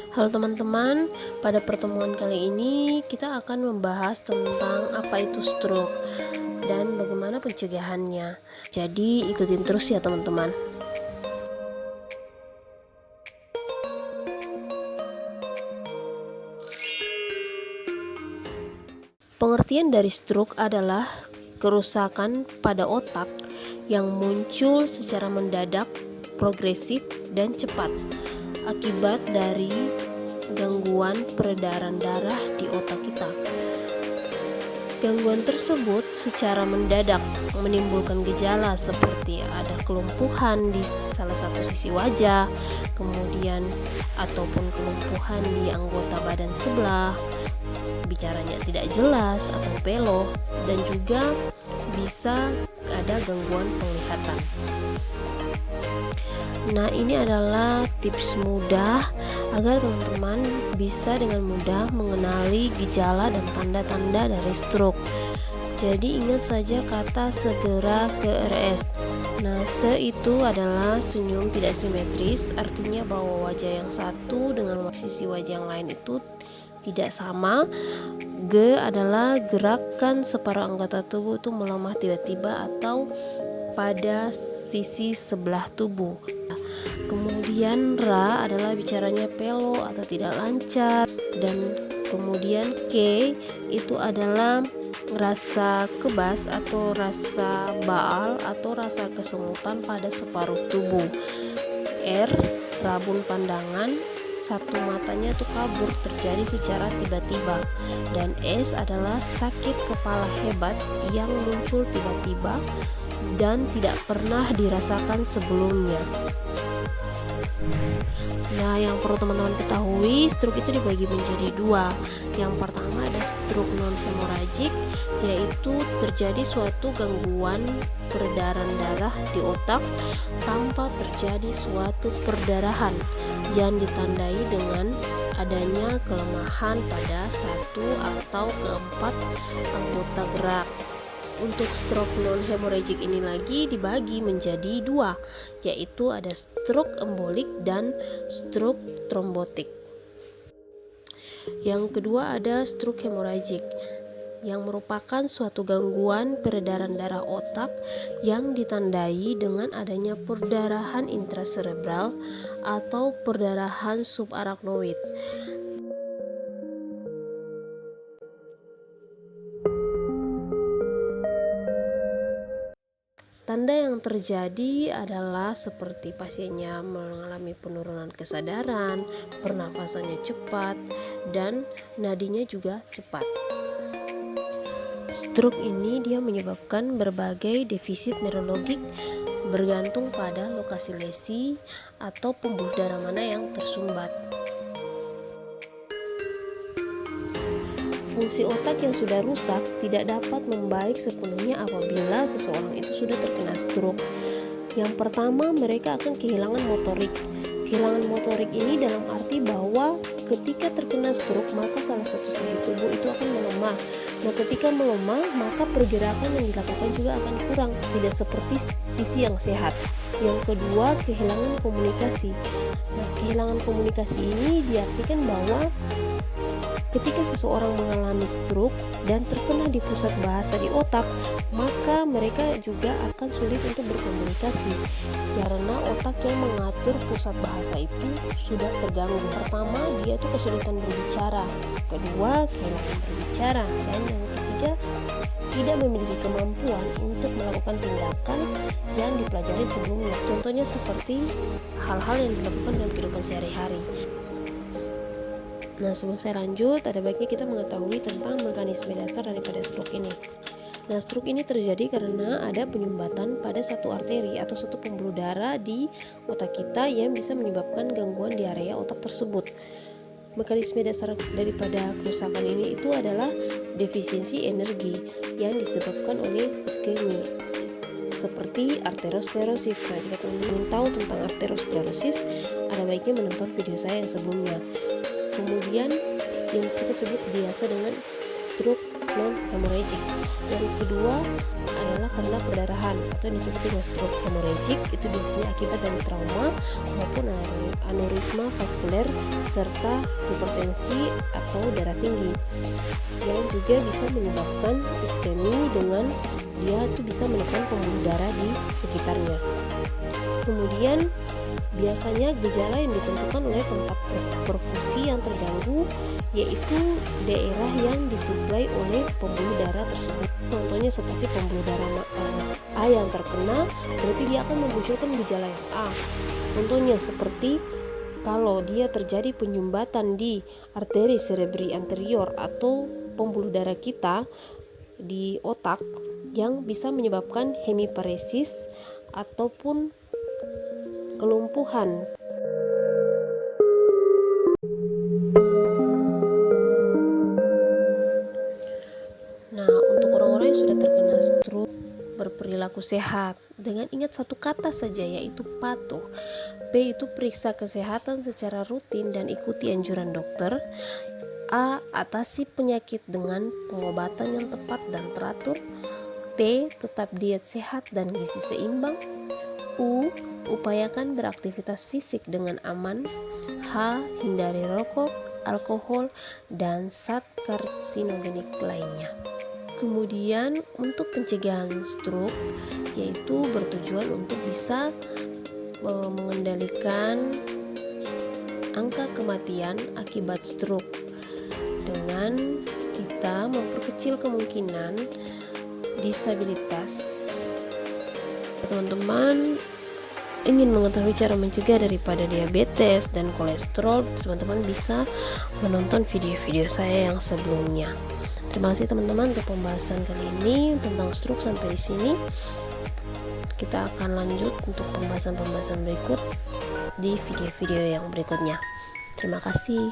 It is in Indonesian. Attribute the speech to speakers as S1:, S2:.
S1: Halo teman-teman, pada pertemuan kali ini kita akan membahas tentang apa itu stroke dan bagaimana pencegahannya. Jadi ikutin terus ya teman-teman. Pengertian dari stroke adalah kerusakan pada otak yang muncul secara mendadak, progresif, dan cepat akibat dari gangguan peredaran darah di otak kita. Gangguan tersebut secara mendadak menimbulkan gejala seperti ada kelumpuhan di salah satu sisi wajah, kemudian ataupun kelumpuhan di anggota badan sebelah, bicaranya tidak jelas atau pelo, dan juga bisa ada gangguan penglihatan. Nah, ini adalah tips mudah agar teman-teman bisa dengan mudah mengenali gejala dan tanda-tanda dari stroke. Jadi ingat saja kata segera ke RS. Nah, se itu adalah senyum tidak simetris, artinya bahwa wajah yang satu dengan sisi wajah yang lain itu tidak sama. G adalah gerakan separuh anggota tubuh itu melemah tiba-tiba atau pada sisi sebelah tubuh. Kemudian ra adalah bicaranya pelo atau tidak lancar, dan kemudian k itu adalah rasa kebas atau rasa baal atau rasa kesemutan pada separuh tubuh. R rabun pandangan, satu matanya itu kabur terjadi secara tiba-tiba, dan S adalah sakit kepala hebat yang muncul tiba-tiba dan tidak pernah dirasakan sebelumnya. Nah, yang perlu teman-teman ketahui, stroke itu dibagi menjadi dua. Yang pertama ada stroke non-hemorrhagic, yaitu terjadi suatu gangguan peredaran darah di otak tanpa terjadi suatu perdarahan yang ditandai dengan adanya kelemahan pada satu atau keempat anggota gerak. Untuk stroke non-hemorrhagic ini lagi dibagi menjadi dua, yaitu ada stroke embolik dan stroke trombotik. Yang kedua ada stroke hemorrhagic, yang merupakan suatu gangguan peredaran darah otak yang ditandai dengan adanya perdarahan intracerebral atau perdarahan subarachnoid. Tanda yang terjadi adalah seperti pasiennya mengalami penurunan kesadaran, pernafasannya cepat, dan nadinya juga cepat. Stroke ini dia menyebabkan berbagai defisit neurologik bergantung pada lokasi lesi atau pembuluh darah mana yang tersumbat. Fungsi otak yang sudah rusak tidak dapat membaik sepenuhnya apabila seseorang itu sudah terkena stroke. Yang pertama, mereka akan kehilangan motorik. Kehilangan motorik ini dalam arti bahwa ketika terkena stroke, maka salah satu sisi tubuh itu akan melemah. Nah, ketika melemah, maka pergerakan yang dilakukan juga akan kurang, tidak seperti sisi yang sehat. Yang kedua, kehilangan komunikasi. Nah, kehilangan komunikasi ini diartikan bahwa ketika seseorang mengalami stroke dan terkena di pusat bahasa di otak, maka mereka juga akan sulit untuk berkomunikasi karena otak yang mengatur pusat bahasa itu sudah terganggu. Pertama, dia itu kesulitan berbicara. Kedua, kehilangan berbicara. Dan yang ketiga, tidak memiliki kemampuan untuk melakukan tindakan yang dipelajari sebelumnya. Contohnya seperti hal-hal yang dilakukan dalam kehidupan sehari-hari. Nah, sebelum saya lanjut, ada baiknya kita mengetahui tentang mekanisme dasar daripada stroke ini. Nah, stroke ini terjadi karena ada penyumbatan pada satu arteri atau satu pembuluh darah di otak kita yang bisa menyebabkan gangguan di area otak tersebut. Mekanisme dasar daripada kerusakan ini itu adalah defisiensi energi yang disebabkan oleh iskemi, seperti arteriosklerosis. Nah, jika teman-teman tahu tentang arteriosklerosis, ada baiknya menonton video saya yang sebelumnya. Kemudian yang kita sebut biasa dengan stroke non-hemorrhagic. Yang kedua adalah karena perdarahan atau disebut dengan stroke. Hemorrhagic itu biasanya akibat dari trauma maupun aneurisma vaskuler serta hipertensi atau darah tinggi, yang juga bisa menyebabkan iskemi dengan dia itu bisa menekan pembuluh darah di sekitarnya. Kemudian biasanya gejala yang ditentukan oleh tempat perfusi yang terganggu, yaitu daerah yang disuplai oleh pembuluh darah tersebut. Contohnya seperti pembuluh darah A yang terkena, berarti dia akan memunculkan gejala yang A. Contohnya seperti kalau dia terjadi penyumbatan di arteri cerebri anterior atau pembuluh darah kita di otak, yang bisa menyebabkan hemiparesis ataupun kelumpuhan. Nah, untuk orang-orang yang sudah terkena stroke, berperilaku sehat dengan ingat satu kata saja, yaitu patuh. P itu periksa kesehatan secara rutin dan ikuti anjuran dokter. A, atasi penyakit dengan pengobatan yang tepat dan teratur. T, tetap diet sehat dan gizi seimbang. U, upayakan beraktivitas fisik dengan aman. H, hindari rokok, alkohol, dan zat karsinogenik lainnya. Kemudian untuk pencegahan stroke, yaitu bertujuan untuk bisa mengendalikan angka kematian akibat stroke dengan kita memperkecil kemungkinan disabilitas. Teman-teman ingin mengetahui cara mencegah daripada diabetes dan kolesterol, teman-teman bisa menonton video-video saya yang sebelumnya. Terima kasih teman-teman untuk pembahasan kali ini tentang stroke sampai di sini. Kita akan lanjut untuk pembahasan-pembahasan berikut di video-video yang berikutnya. Terima kasih.